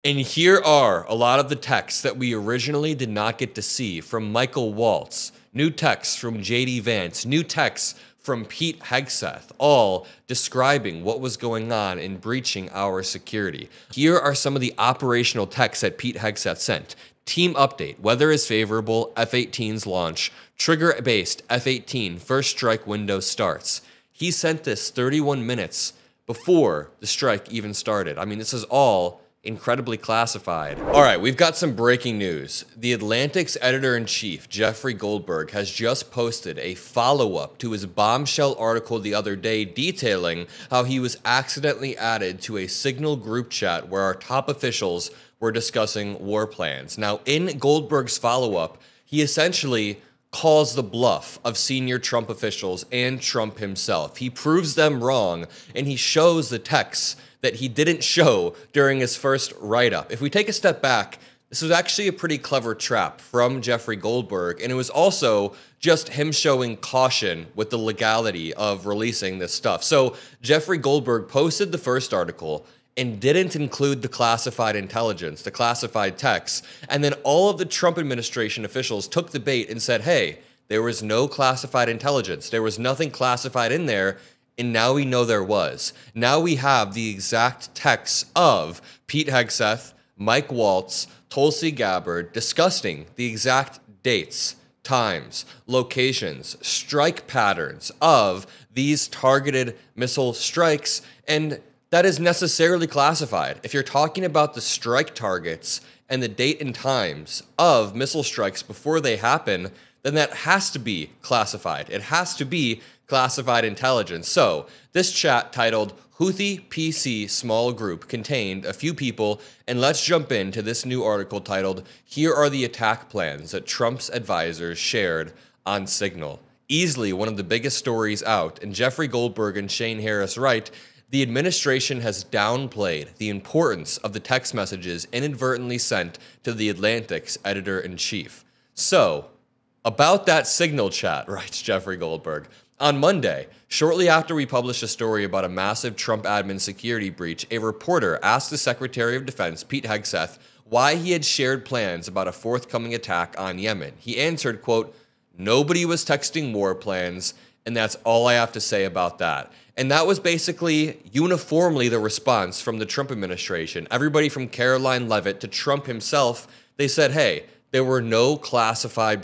And here are a lot of the texts that we originally did not get to see from Michael Waltz, new texts from JD Vance, new texts from Pete Hegseth, all describing what was going on in breaching our security. Here are some of the operational texts that Pete Hegseth sent. Team update, weather is favorable, F-18's launch, trigger-based F-18 first strike window starts. He sent this 31 minutes before the strike even started. I mean, this is all incredibly classified. All right, we've got some breaking news. The Atlantic's editor-in-chief, Jeffrey Goldberg, has just posted a follow-up to his bombshell article the other day detailing how he was accidentally added to a Signal group chat where our top officials were discussing war plans. Now, in Goldberg's follow-up, he essentially calls the bluff of senior Trump officials and Trump himself. He proves them wrong, and he shows the texts that he didn't show during his first write-up. If we take a step back, this was actually a pretty clever trap from Jeffrey Goldberg, and it was also just him showing caution with the legality of releasing this stuff. So Jeffrey Goldberg posted the first article and didn't include the classified intelligence, the classified texts, and then all of the Trump administration officials took the bait and said, hey, there was no classified intelligence, there was nothing classified in there, and now we know there was. Now we have the exact texts of Pete Hegseth, Mike Waltz, Tulsi Gabbard discussing the exact dates, times, locations, strike patterns of these targeted missile strikes, and that is necessarily classified. If you're talking about the strike targets and the date and times of missile strikes before they happen, then that has to be classified. It has to be classified intelligence. So this chat titled Houthi PC Small Group contained a few people, and let's jump into this new article titled Here are the attack plans that Trump's advisors shared on Signal. Easily one of the biggest stories out, and Jeffrey Goldberg and Shane Harris write, the administration has downplayed the importance of the text messages inadvertently sent to the Atlantic's editor-in-chief. So, about that Signal chat, writes Jeffrey Goldberg, on Monday, shortly after we published a story about a massive Trump admin security breach, a reporter asked the Secretary of Defense, Pete Hegseth, why he had shared plans about a forthcoming attack on Yemen. He answered, quote, nobody was texting war plans, and that's all I have to say about that. And that was basically uniformly the response from the Trump administration. Everybody from Caroline Leavitt to Trump himself, they said, hey, there was no classified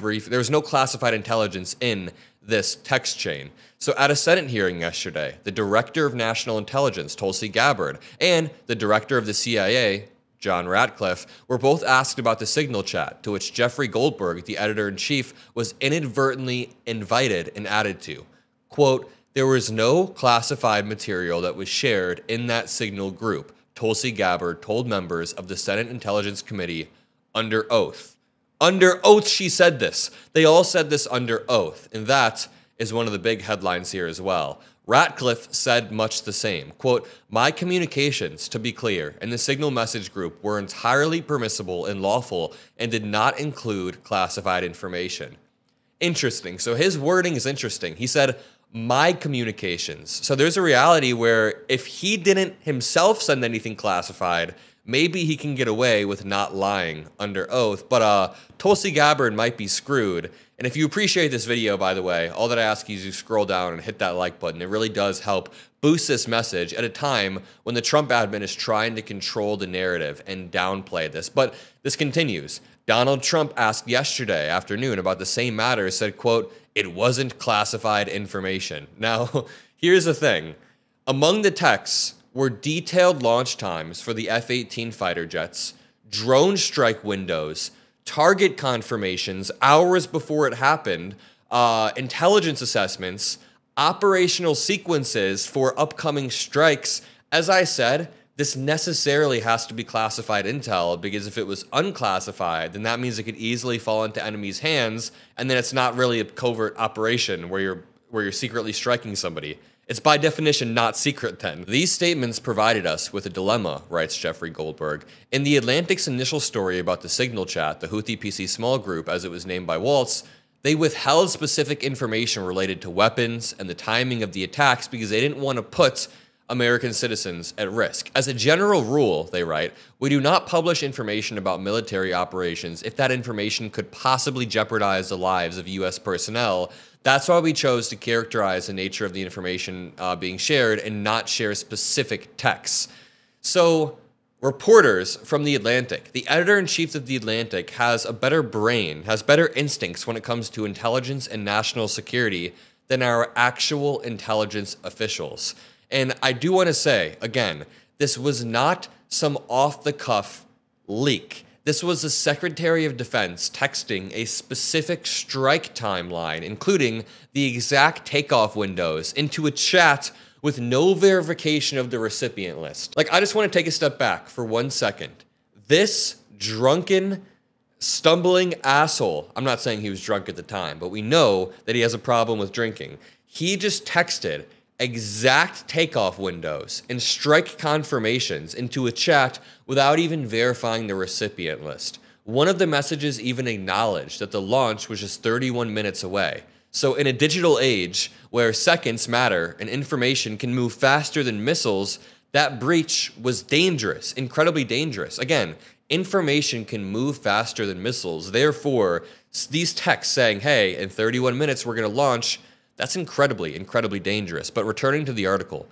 intelligence in this text chain. So at a Senate hearing yesterday, the Director of National Intelligence, Tulsi Gabbard, and the Director of the CIA, John Ratcliffe, were both asked about the Signal chat, to which Jeffrey Goldberg, the editor-in-chief, was inadvertently invited and added to. Quote, there was no classified material that was shared in that Signal group, Tulsi Gabbard told members of the Senate Intelligence Committee under oath. Under oath, she said this. They all said this under oath, and that is one of the big headlines here as well. Ratcliffe said much the same. Quote, my communications, to be clear, in the Signal message group were entirely permissible and lawful and did not include classified information. Interesting. So his wording is interesting. He said, my communications. So there's a reality where if he didn't himself send anything classified, maybe he can get away with not lying under oath, but Tulsi Gabbard might be screwed. And if you appreciate this video, by the way, all that I ask you is you scroll down and hit that like button. It really does help boost this message at a time when the Trump admin is trying to control the narrative and downplay this. But this continues. Donald Trump asked yesterday afternoon about the same matter, said, quote, it wasn't classified information. Now, here's the thing. Among the texts were detailed launch times for the F-18 fighter jets, drone strike windows, target confirmations hours before it happened, intelligence assessments, operational sequences for upcoming strikes. As I said, this necessarily has to be classified intel, because if it was unclassified, then that means it could easily fall into enemies' hands, and then it's not really a covert operation where you're secretly striking somebody. It's by definition not secret then. These statements provided us with a dilemma, writes Jeffrey Goldberg. In the Atlantic's initial story about the Signal chat, the Houthi PC small group, as it was named by Waltz, they withheld specific information related to weapons and the timing of the attacks because they didn't want to put American citizens at risk. As a general rule, they write, we do not publish information about military operations if that information could possibly jeopardize the lives of U.S. personnel. That's why we chose to characterize the nature of the information being shared and not share specific texts. So, reporters from The Atlantic, the editor-in-chief of The Atlantic has a better brain, has better instincts when it comes to intelligence and national security than our actual intelligence officials. And I do want to say, again, this was not some off-the-cuff leak. This was the Secretary of Defense texting a specific strike timeline, including the exact takeoff windows, into a chat with no verification of the recipient list. Like, I just want to take a step back for 1 second. This drunken, stumbling asshole, I'm not saying he was drunk at the time, but we know that he has a problem with drinking. He just texted exact takeoff windows and strike confirmations into a chat without even verifying the recipient list. One of the messages even acknowledged that the launch was just 31 minutes away. So in a digital age where seconds matter and information can move faster than missiles, that breach was dangerous, incredibly dangerous. Again, information can move faster than missiles. Therefore, these texts saying, hey, in 31 minutes we're going to launch, that's incredibly, incredibly dangerous. But returning to the article,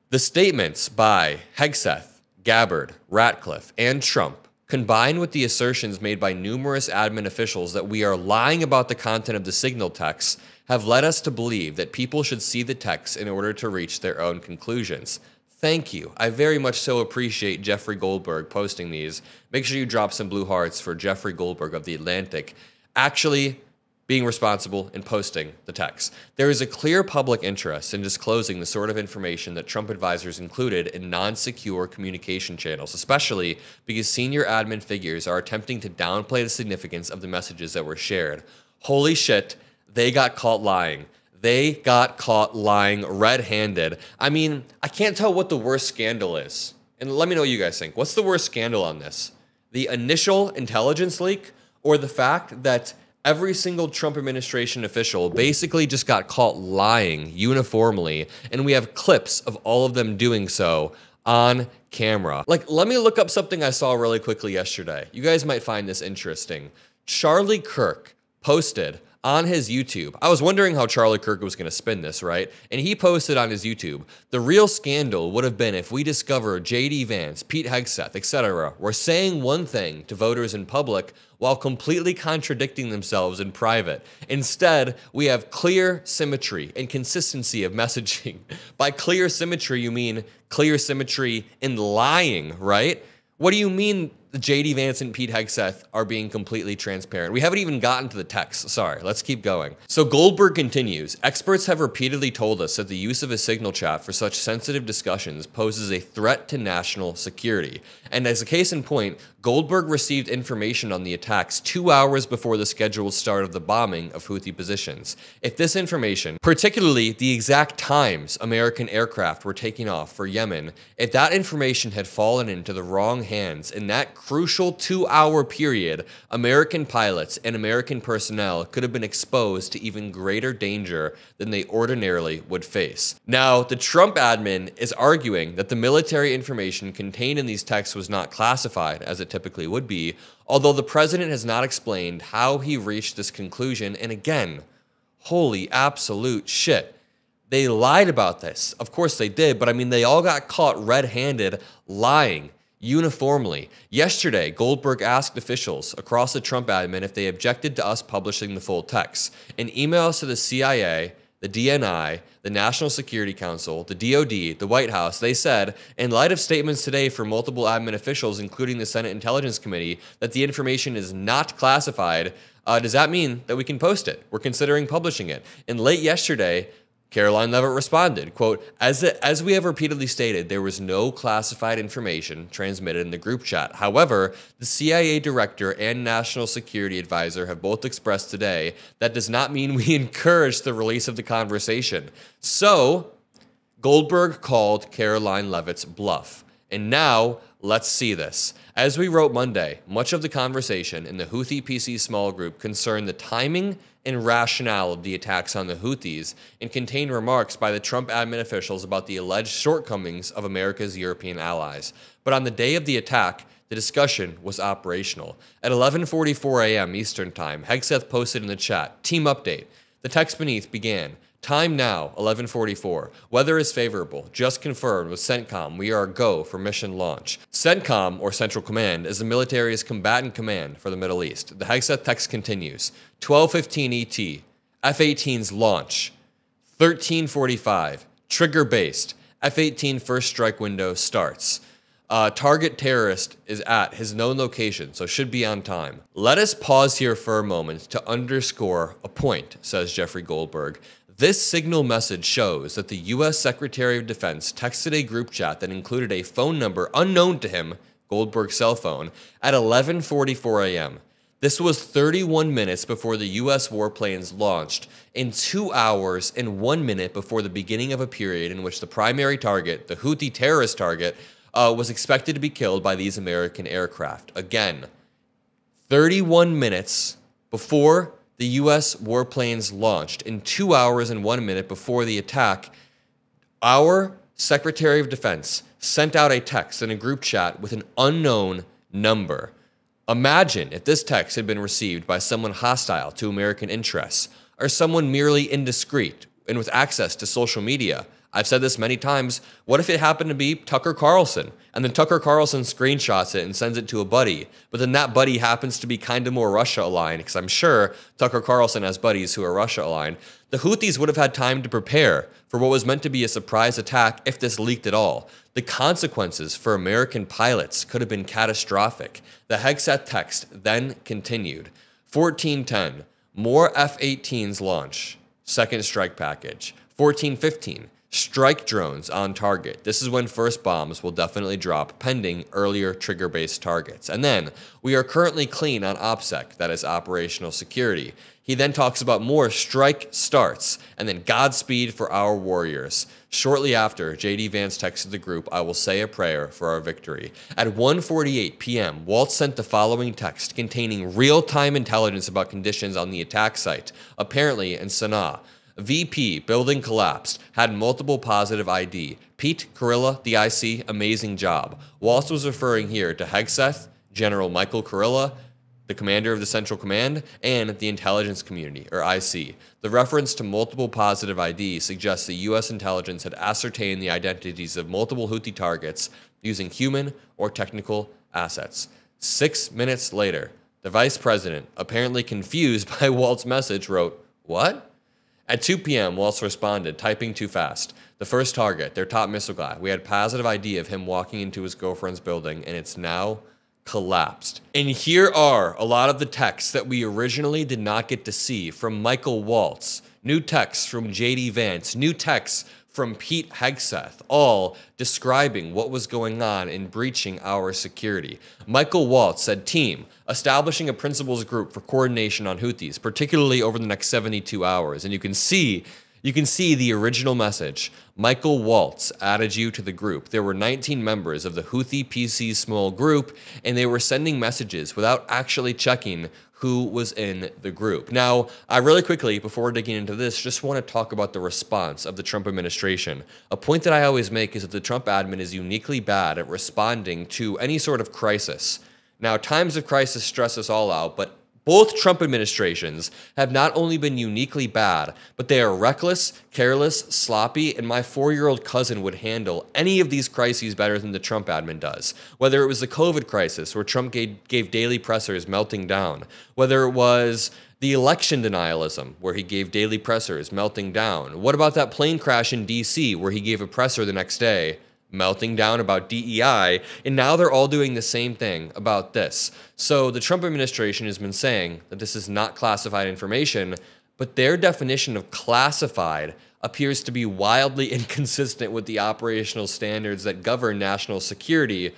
the statements by Hegseth, Gabbard, Ratcliffe, and Trump, combined with the assertions made by numerous admin officials that we are lying about the content of the signal texts, have led us to believe that people should see the texts in order to reach their own conclusions. Thank you. I very much so appreciate Jeffrey Goldberg posting these. Make sure you drop some blue hearts for Jeffrey Goldberg of The Atlantic actually being responsible in posting the text. There is a clear public interest in disclosing the sort of information that Trump advisors included in non-secure communication channels, especially because senior admin figures are attempting to downplay the significance of the messages that were shared. Holy shit, they got caught lying. They got caught lying red-handed. I mean, I can't tell what the worst scandal is. And let me know what you guys think. What's the worst scandal on this? The initial intelligence leak, or the fact that every single Trump administration official basically just got caught lying uniformly, and we have clips of all of them doing so on camera? Like, let me look up something I saw really quickly yesterday. You guys might find this interesting. Charlie Kirk posted on his YouTube. I was wondering how Charlie Kirk was going to spin this, right? And he posted on his YouTube, the real scandal would have been if we discovered J.D. Vance, Pete Hegseth, etc. were saying one thing to voters in public while completely contradicting themselves in private. Instead, we have clear symmetry and consistency of messaging. By clear symmetry, you mean clear symmetry in lying, right? What do you mean J.D. Vance and Pete Hegseth are being completely transparent? We haven't even gotten to the text. Sorry, let's keep going. So Goldberg continues, experts have repeatedly told us that the use of a signal chat for such sensitive discussions poses a threat to national security. And as a case in point, Goldberg received information on the attacks 2 hours before the scheduled start of the bombing of Houthi positions. If this information, particularly the exact times American aircraft were taking off for Yemen, if that information had fallen into the wrong hands in that crucial 2-hour period, American pilots and American personnel could have been exposed to even greater danger than they ordinarily would face. Now, the Trump admin is arguing that the military information contained in these texts was not classified, as it typically would be, although the president has not explained how he reached this conclusion. And again, holy absolute shit. They lied about this. Of course they did, but I mean, they all got caught red-handed lying uniformly. Yesterday, Goldberg asked officials across the Trump admin if they objected to us publishing the full text. In emails to the CIA, the DNI, the National Security Council, the DOD, the White House, they said, in light of statements today from multiple admin officials, including the Senate Intelligence Committee, that the information is not classified, does that mean that we can post it? We're considering publishing it. And late yesterday, Caroline Levitt responded, quote, as we have repeatedly stated, there was no classified information transmitted in the group chat. However, the CIA director and national security advisor have both expressed today that does not mean we encourage the release of the conversation. So, Goldberg called Caroline Levitt's bluff. And now, let's see this. As we wrote Monday, much of the conversation in the Houthi PC small group concerned the timing and rationale of the attacks on the Houthis and contained remarks by the Trump admin officials about the alleged shortcomings of America's European allies. But on the day of the attack, the discussion was operational. At 11:44 a.m. Eastern Time, Hegseth posted in the chat, "Team update." The text beneath began, "Time now, 11:44. Weather is favorable. Just confirmed with CENTCOM. We are go for mission launch." CENTCOM, or Central Command, is the military's combatant command for the Middle East. The Hegseth text continues, 12:15 ET, F-18s launch. 13:45, trigger-based. F-18 first strike window starts. Target terrorist is at his known location, so should be on time. Let us pause here for a moment to underscore a point, says Jeffrey Goldberg. This signal message shows that the U.S. Secretary of Defense texted a group chat that included a phone number unknown to him, Goldberg's cell phone, at 11:44 a.m. This was 31 minutes before the U.S. warplanes launched, and 2 hours and 1 minute before the beginning of a period in which the primary target, the Houthi terrorist target, was expected to be killed by these American aircraft. Again, 31 minutes before the U.S. warplanes launched, and 2 hours and 1 minute before the attack, our Secretary of Defense sent out a text in a group chat with an unknown number. Imagine if this text had been received by someone hostile to American interests, or someone merely indiscreet and with access to social media. I've said this many times. What if it happened to be Tucker Carlson, and then Tucker Carlson screenshots it and sends it to a buddy, but then that buddy happens to be kind of more Russia-aligned, because I'm sure Tucker Carlson has buddies who are Russia-aligned. The Houthis would have had time to prepare for what was meant to be a surprise attack if this leaked at all. The consequences for American pilots could have been catastrophic. The Hegseth text then continued. 14:10, more F-18s launch, second strike package. 14:15, strike drones on target. This is when first bombs will definitely drop, pending earlier trigger-based targets. And then, we are currently clean on OPSEC, that is operational security. He then talks about more strike starts, and then Godspeed for our warriors. Shortly after, J.D. Vance texted the group, "I will say a prayer for our victory." At 1:48 p.m., Waltz sent the following text containing real-time intelligence about conditions on the attack site, apparently in Sana'a. VP, building collapsed, had multiple positive ID. Pete Kurilla, the IC, amazing job. Waltz was referring here to Hegseth, General Michael Kurilla, the commander of the Central Command, and the intelligence community, or IC. The reference to multiple positive ID suggests the U.S. intelligence had ascertained the identities of multiple Houthi targets using human or technical assets. 6 minutes later, the vice president, apparently confused by Waltz's message, wrote, "What?" At 2 p.m., Waltz responded, typing too fast. The first target, their top missile guy. We had positive ID of him walking into his girlfriend's building, and it's now collapsed. And here are a lot of the texts that we originally did not get to see from Michael Waltz. New texts from J.D. Vance. New texts from Pete Hegseth, all describing what was going on in breaching our security. Michael Waltz said, "Team, establishing a principals group for coordination on Houthis, particularly over the next 72 hours. And you can see the original message. Michael Waltz added you to the group. There were 19 members of the Houthi PC small group, and they were sending messages without actually checking who was in the group. Now, I really quickly, before digging into this, just want to talk about the response of the Trump administration. A point that I always make is that the Trump admin is uniquely bad at responding to any sort of crisis. Now, times of crisis stress us all out, but both Trump administrations have not only been uniquely bad, but they are reckless, careless, sloppy, and my 4-year-old cousin would handle any of these crises better than the Trump admin does. Whether it was the COVID crisis, where Trump gave daily pressers melting down, whether it was the election denialism, where he gave daily pressers melting down. What about that plane crash in D.C., where he gave a presser the next day melting down about DEI, and now they're all doing the same thing about this. So the Trump administration has been saying that this is not classified information, but their definition of classified appears to be wildly inconsistent with the operational standards that govern national security,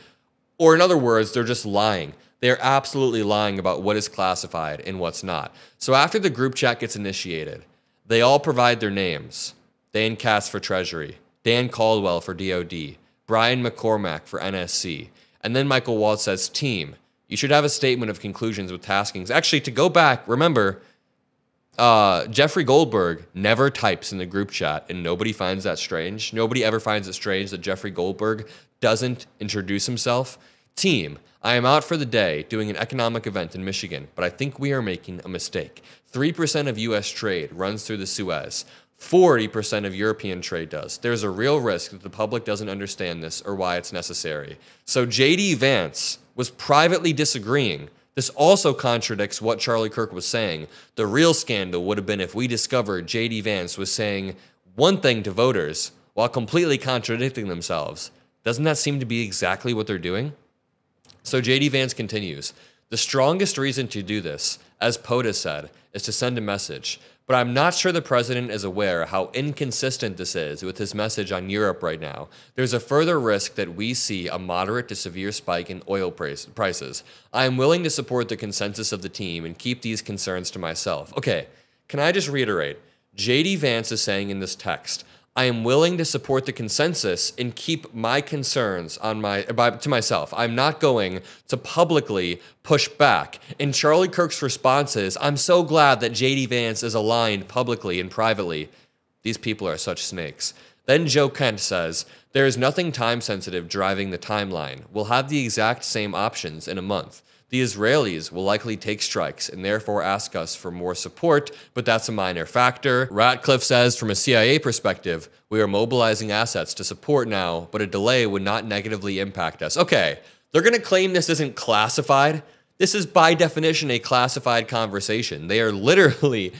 or in other words, they're just lying. They're absolutely lying about what is classified and what's not. So after the group chat gets initiated, they all provide their names. Dan Cass for Treasury, Dan Caldwell for DOD, Brian McCormack for NSC. And then Michael Waltz says, team, you should have a statement of conclusions with taskings. Actually, to go back, remember, Jeffrey Goldberg never types in the group chat, and nobody finds that strange. Nobody ever finds it strange that Jeffrey Goldberg doesn't introduce himself. Team, I am out for the day doing an economic event in Michigan, but I think we are making a mistake. 3% of U.S. trade runs through the Suez. 40% of European trade does. There's a real risk that the public doesn't understand this or why it's necessary. So J.D. Vance was privately disagreeing. This also contradicts what Charlie Kirk was saying. The real scandal would have been if we discovered J.D. Vance was saying one thing to voters while completely contradicting themselves. Doesn't that seem to be exactly what they're doing? So J.D. Vance continues, the strongest reason to do this, as POTUS said, is to send a message. But I'm not sure the president is aware how inconsistent this is with his message on Europe right now. There's a further risk that we see a moderate to severe spike in oil prices. I am willing to support the consensus of the team and keep these concerns to myself. Okay, can I just reiterate? J.D. Vance is saying in this text, I am willing to support the consensus and keep my concerns to myself. I'm not going to publicly push back. And Charlie Kirk's response is, I'm so glad that J.D. Vance is aligned publicly and privately. These people are such snakes. Then Joe Kent says, there is nothing time-sensitive driving the timeline. We'll have the exact same options in a month. The Israelis will likely take strikes and therefore ask us for more support, but that's a minor factor. Ratcliffe says, from a CIA perspective, we are mobilizing assets to support now, but a delay would not negatively impact us. Okay, they're going to claim this isn't classified. This is by definition a classified conversation. They are literally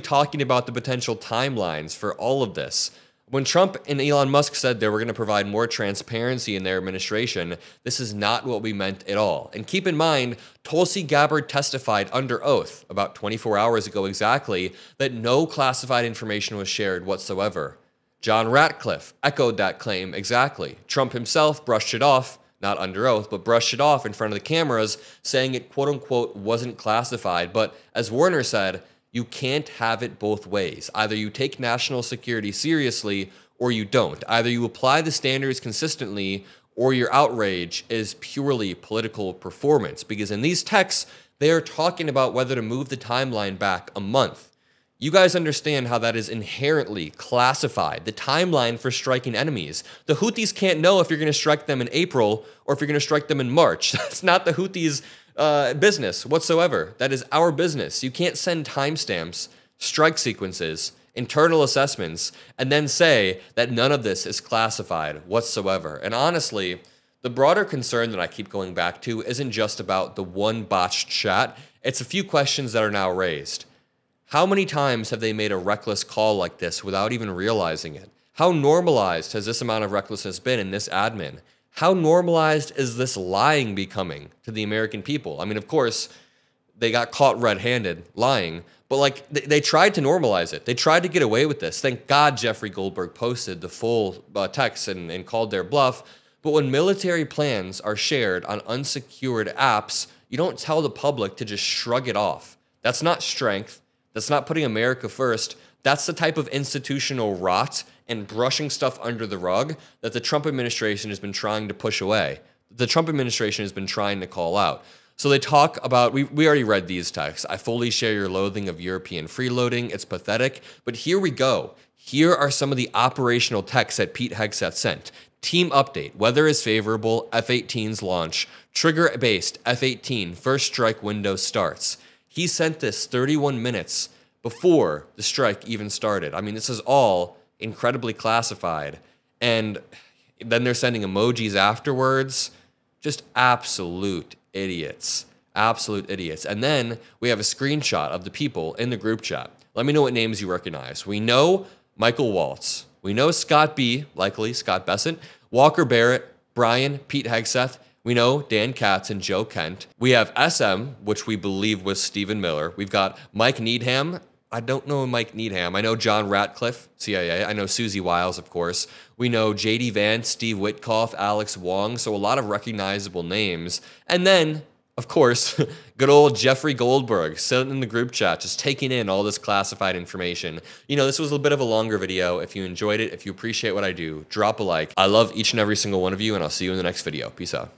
talking about the potential timelines for all of this. When Trump and Elon Musk said they were going to provide more transparency in their administration, this is not what we meant at all. And keep in mind, Tulsi Gabbard testified under oath about 24 hours ago exactly that no classified information was shared whatsoever. John Ratcliffe echoed that claim exactly. Trump himself brushed it off, not under oath, but brushed it off in front of the cameras, saying it quote-unquote wasn't classified. But as Warner said, you can't have it both ways. Either you take national security seriously or you don't. Either you apply the standards consistently or your outrage is purely political performance. Because in these texts, they are talking about whether to move the timeline back a month. You guys understand how that is inherently classified, the timeline for striking enemies. The Houthis can't know if you're going to strike them in April or if you're going to strike them in March. That's not the Houthis' business whatsoever. That is our business. You can't send timestamps, strike sequences, internal assessments, and then say that none of this is classified whatsoever. And honestly, the broader concern that I keep going back to isn't just about the one botched chat. It's a few questions that are now raised. How many times have they made a reckless call like this without even realizing it? How normalized has this amount of recklessness been in this admin? How normalized is this lying becoming to the American people? I mean, of course, they got caught red-handed lying, but like they tried to normalize it. They tried to get away with this. Thank God Jeffrey Goldberg posted the full text and called their bluff. But when military plans are shared on unsecured apps, you don't tell the public to just shrug it off. That's not strength. That's not putting America first. That's the type of institutional rot and brushing stuff under the rug that the Trump administration has been trying to push away. The Trump administration has been trying to call out. So they talk about, we already read these texts. I fully share your loathing of European freeloading. It's pathetic. But here we go. Here are some of the operational texts that Pete Hegseth sent. Team update. Weather is favorable. F-18's launch. Trigger-based F-18 first strike window starts. He sent this 31 minutes before the strike even started. I mean, this is all incredibly classified. And then they're sending emojis afterwards. Just absolute idiots. Absolute idiots. And then we have a screenshot of the people in the group chat. Let me know what names you recognize. We know Michael Waltz. We know Scott B., likely Scott Bessent, Walker Barrett, Brian, Pete Hegseth. We know Dan Katz and Joe Kent. We have SM, which we believe was Stephen Miller. We've got Mike Needham. I don't know Mike Needham. I know John Ratcliffe, CIA. I know Susie Wiles, of course. We know J.D. Vance, Steve Witkoff, Alex Wong. So a lot of recognizable names. And then Of course, good old Jeffrey Goldberg sitting in the group chat, just taking in all this classified information. You know, this was a bit of a longer video. If you enjoyed it, if you appreciate what I do, drop a like. I love each and every single one of you, and I'll see you in the next video. Peace out.